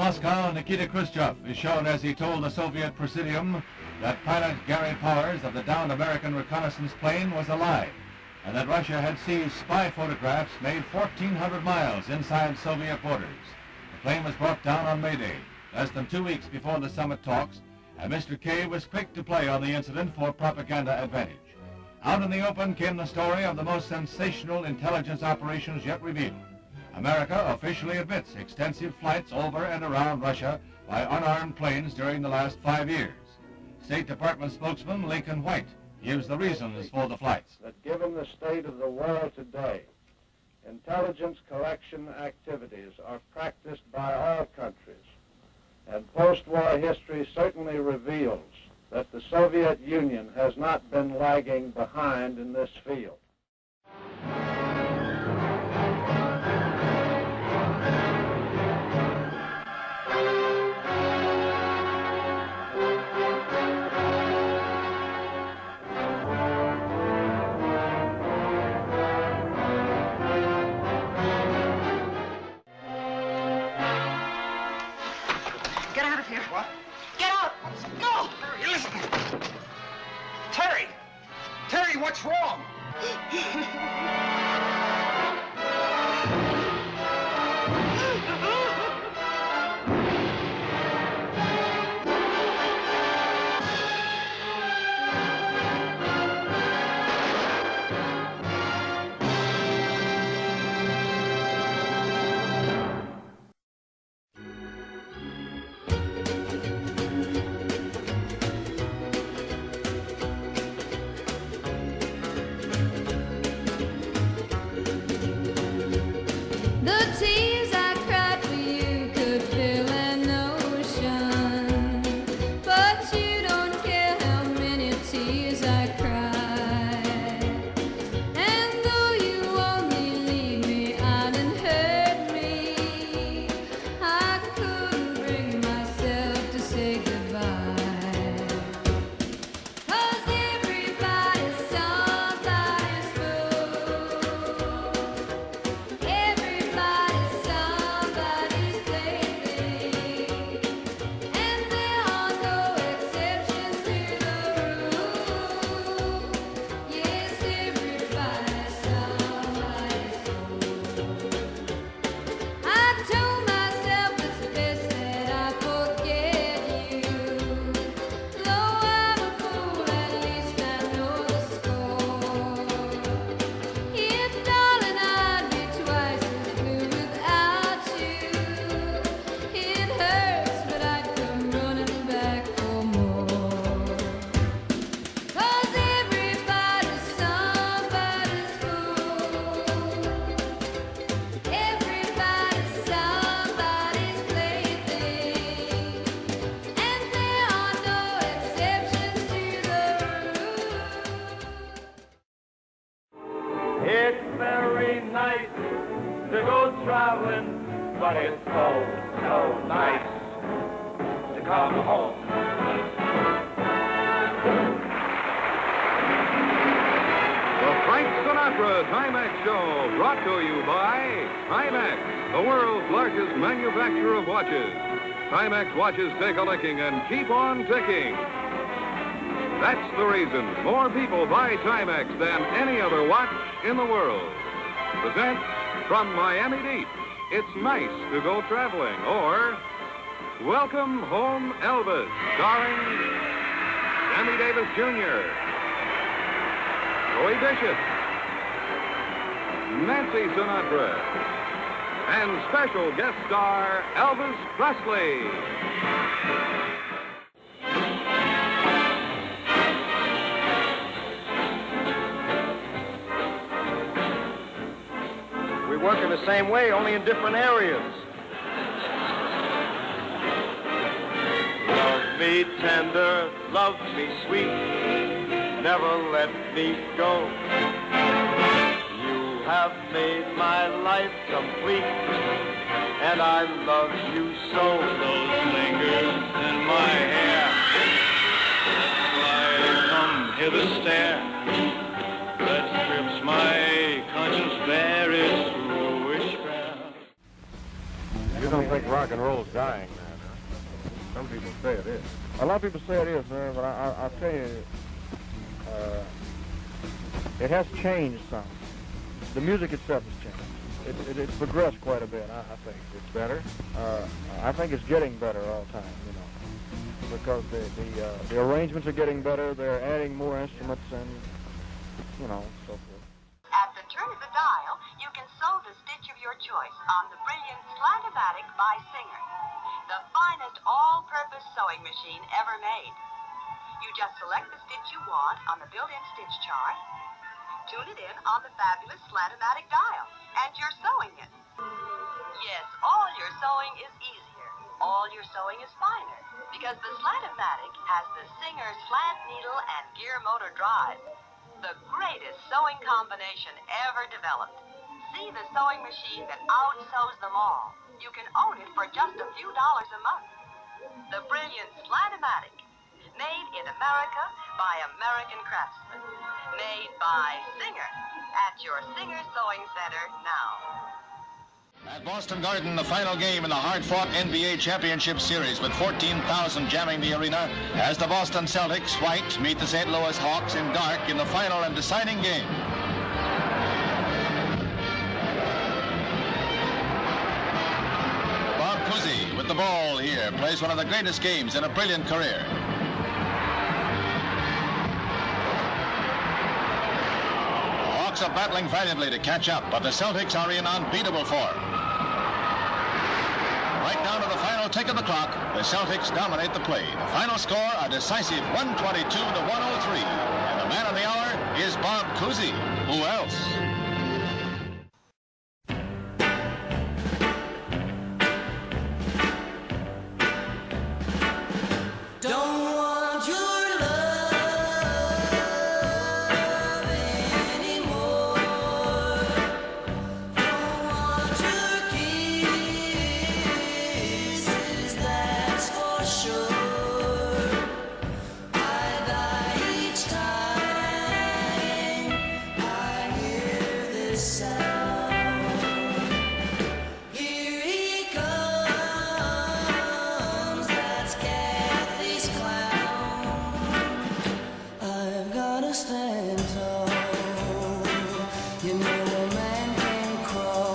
Moscow, Nikita Khrushchev is shown as he told the Soviet Presidium that pilot Gary Powers of the downed American reconnaissance plane was a lie, and that Russia had seized spy photographs made 1,400 miles inside Soviet borders. The plane was brought down on May Day, less than 2 weeks before the summit talks, and Mr. K was quick to play on the incident for propaganda advantage. Out in the open came the story of the most sensational intelligence operations yet revealed. America officially admits extensive flights over and around Russia by unarmed planes during the last 5 years. State Department spokesman Lincoln White gives the reasons for the flights. That given the state of the world today, intelligence collection activities are practiced by all countries, and post-war history certainly reveals that the Soviet Union has not been lagging behind in this field. Get out of here. What? Get out! Go! Terry, listen! Terry! Terry, what's wrong? The tears I cried for you could fill an ocean, but you don't care how many tears I cried. And though you only leave me out and hurt me, I couldn't bring myself to say goodbye. 'Cause everybody's somebody's fool. Everybody's somebody's plaything, and there are no exceptions to the rule. Yes, everybody's somebody's fool. I've told myself it's best that I forget you. Though I'm a fool, at least I know the score. If, darling, I'd be twice as blue without you. It hurts, but I'd come running back for more. 'Cause everybody's somebody's fool. Everybody's somebody's plaything, and there are no exceptions to the rule. It's very nice to go traveling, but it's so nice to come home. The Frank Sinatra Timex Show, brought to you by Timex, the world's largest manufacturer of watches. Timex watches take a licking and keep on ticking. That's the reason more people buy Timex than any other watch in the world. Presents from Miami Beach, It's Nice to Go Traveling, or Welcome Home Elvis, starring Sammy Davis Jr., Joey Bishop, Nancy Sinatra, and special guest star Elvis Presley. We work in the same way, only in different areas. Love me tender, love me sweet, never let me go. You have made my life complete, and I love you so. Those fingers in my hair, that's why I come here to stare. That strips my conscience bare, it's foolish fair. You don't think rock rock and roll's dying now. Some people say it is. A lot of people say it is, sir, but I'll tell you, it has changed some. The music itself has changed. It's progressed quite a bit, I think. It's better. I think it's getting better all the time, you know, because the arrangements are getting better. They're adding more instruments and, you know, so forth. At the turn of the dial, you can sew the stitch of your choice on the brilliant Slant-O-Matic by Singer, the finest all-purpose sewing machine ever made. You just select the stitch you want on the built-in stitch chart, tune it in on the fabulous Slant-O-Matic dial, and you're sewing it. Yes, all your sewing is easier. All your sewing is finer, because the Slant-O-Matic has the Singer slant needle and gear motor drive. The greatest sewing combination ever developed. See the sewing machine that outsews them all. You can own it for just a few dollars a month. The brilliant Slant-O-Matic. Made in America by American craftsmen. Made by Singer. At your Singer Sewing Center now. At Boston Garden, the final game in the hard-fought NBA Championship Series with 14,000 jamming the arena as the Boston Celtics, white, meet the St. Louis Hawks in dark in the final and deciding game. Bob Cousy with the ball here plays one of the greatest games in a brilliant career. The Hawks are battling valiantly to catch up, but the Celtics are in unbeatable form. Right down to the final tick of the clock, the Celtics dominate the play. The final score, a decisive 122 to 103. And the man of the hour is Bob Cousy. Who else? Don't want your love anymore. Don't want your kisses, that's for sure. I die each time I hear this sound. Here he comes, that's Kathy's clown. I've gotta stand tall. You know a man can crawl.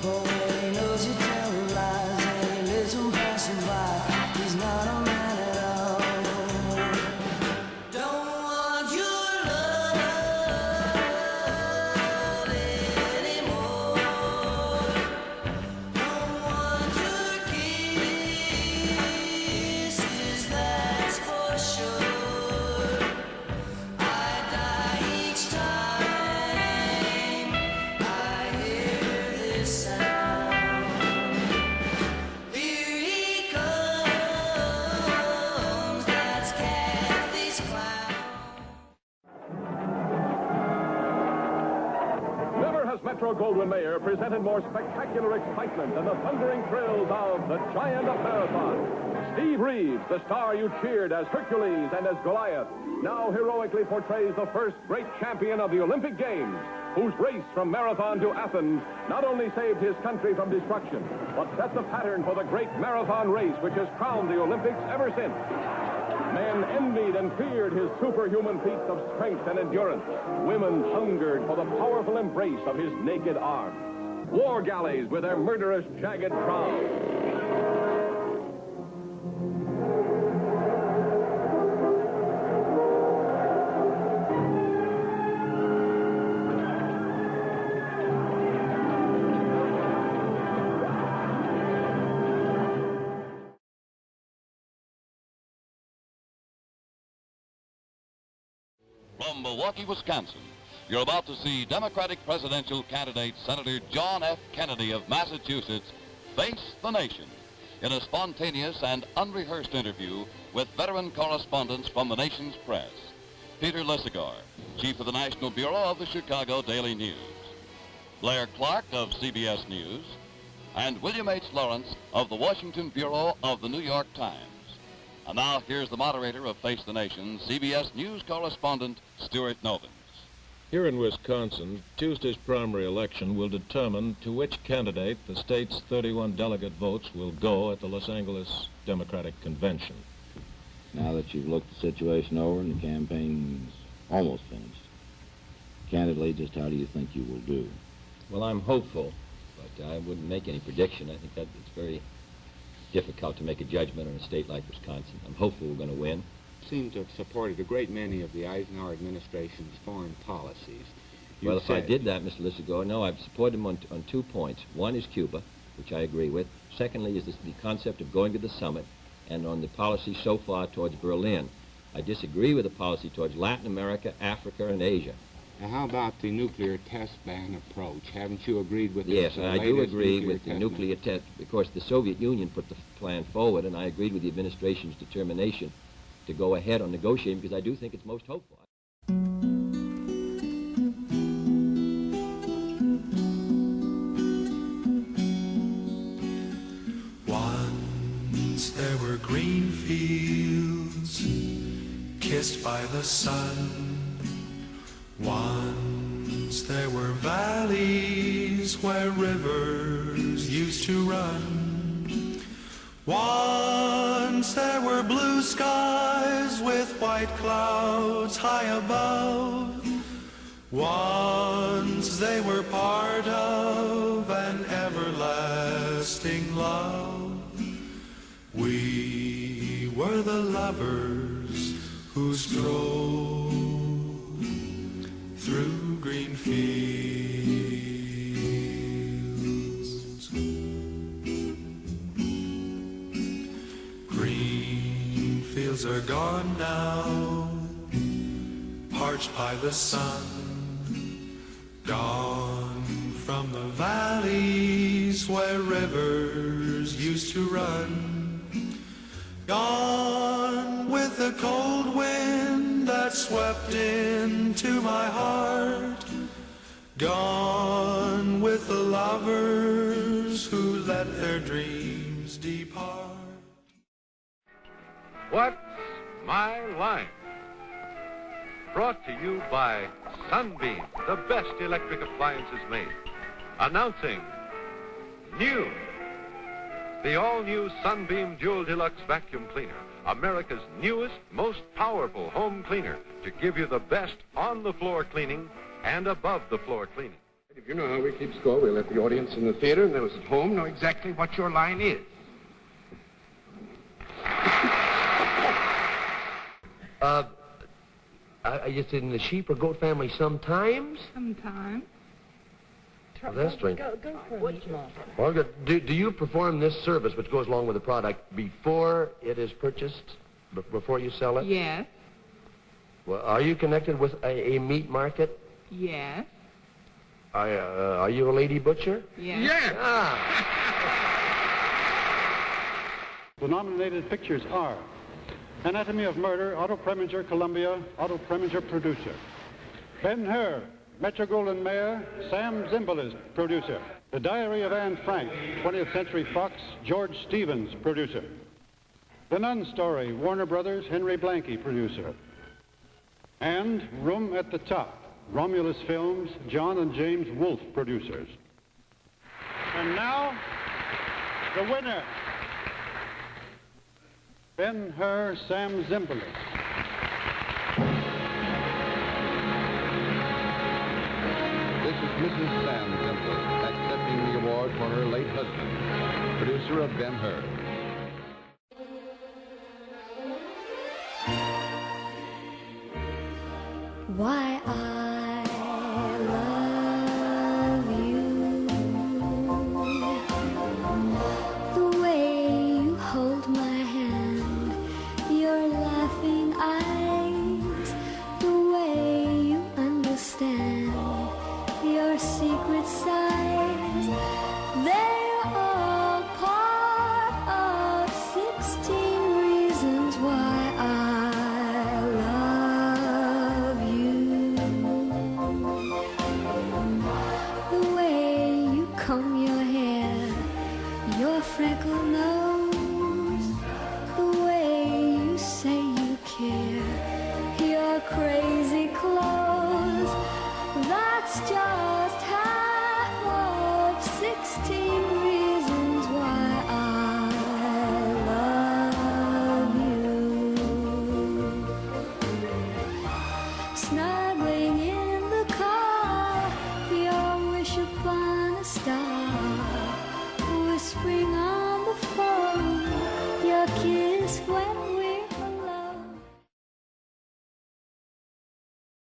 But when he knows you tell him lies and he lets him pass him by, he's not a man at all. Don't want your love anymore. Don't want your kisses, that's for sure. I die each time I hear this sound. Here he comes, that's Kathy's clown. Never has Metro-Goldwyn-Mayer presented more spectacular excitement than the thundering thrills of the Giant of Marathon. Steve Reeves, the star you cheered as Hercules and as Goliath, now heroically portrays the first great champion of the Olympic Games, whose race from Marathon to Athens not only saved his country from destruction, but set the pattern for the great marathon race which has crowned the Olympics ever since. Men envied and feared his superhuman feats of strength and endurance. Women hungered for the powerful embrace of his naked arms. War galleys with their murderous, jagged prows. From Milwaukee, Wisconsin, you're about to see Democratic presidential candidate Senator John F. Kennedy of Massachusetts face the nation in a spontaneous and unrehearsed interview with veteran correspondents from the nation's press. Peter Lisagor, chief of the National Bureau of the Chicago Daily News, Blair Clark of CBS News, and William H. Lawrence of the Washington Bureau of the New York Times. And now here's the moderator of Face the Nation, CBS News correspondent Stuart Novins. Here in Wisconsin, Tuesday's primary election will determine to which candidate the state's 31 delegate votes will go at the Los Angeles Democratic Convention. Now that you've looked the situation over and the campaign's almost finished, candidly, just how do you think you will do? Well, I'm hopeful, but I wouldn't make any prediction. I think that it's very difficult to make a judgment on a state like Wisconsin. I'm hopeful we're going to win. Seem to have supported a great many of the Eisenhower administration's foreign policies. Well, if I did that, Mr. Lissago, no, I've supported him on 2 points. One is Cuba, which I agree with. Secondly is the concept of going to the summit, and on the policy so far towards Berlin. I disagree with the policy towards Latin America, Africa, and Asia. Now, how about the nuclear test ban approach? Haven't you agreed with Yes, I do agree with the test nuclear test. Of course, the Soviet Union put the plan forward, and I agreed with the administration's determination to go ahead on negotiating because I do think it's most hopeful. Once there were green fields kissed by the sun. Once there were valleys where rivers used to run. Once there were blue skies with white clouds high above. Once they were part of an everlasting love. We were the lovers who strolled through green fields. Green fields are gone now, parched by the sun. Gone from the valleys where rivers used to run. Gone with the cold wind that swept into my heart. Gone with the lovers who let their dreams depart. What's My Line? Brought to you by Sunbeam, the best electric appliances made. Announcing new, the all-new Sunbeam Dual Deluxe Vacuum Cleaner, America's newest, most powerful home cleaner to give you the best on-the-floor cleaning and above-the-floor cleaning. If you know how we keep score, we'll let the audience in the theater and those at home know exactly what your line is. Are you in the sheep or goat family sometimes? Sometimes. Well, that's strange. Go for a meat loaf. Well, good. Do you perform this service, which goes along with the product, before it is purchased, before you sell it? Yes. Well, are you connected with a meat market? Yes. Are you a lady butcher? Yes. Yes! The nominated pictures are Anatomy of Murder, Otto Preminger, Columbia, Otto Preminger, producer. Ben-Hur, Metro-Goldwyn-Mayer, Sam Zimbalist, producer. The Diary of Anne Frank, 20th Century Fox, George Stevens, producer. The Nun Story, Warner Brothers, Henry Blanke, producer. And Room at the Top, Romulus Films, John and James Wolfe, producers. And now, the winner, Ben-Hur, Sam Zimbalist. This is Mrs. Sam Zimbalist accepting the award for her late husband, producer of Ben-Hur. Why I love you, the way you hold my hand, your laughing eyes, the way you understand your secret sighs, they're all part of a kiss when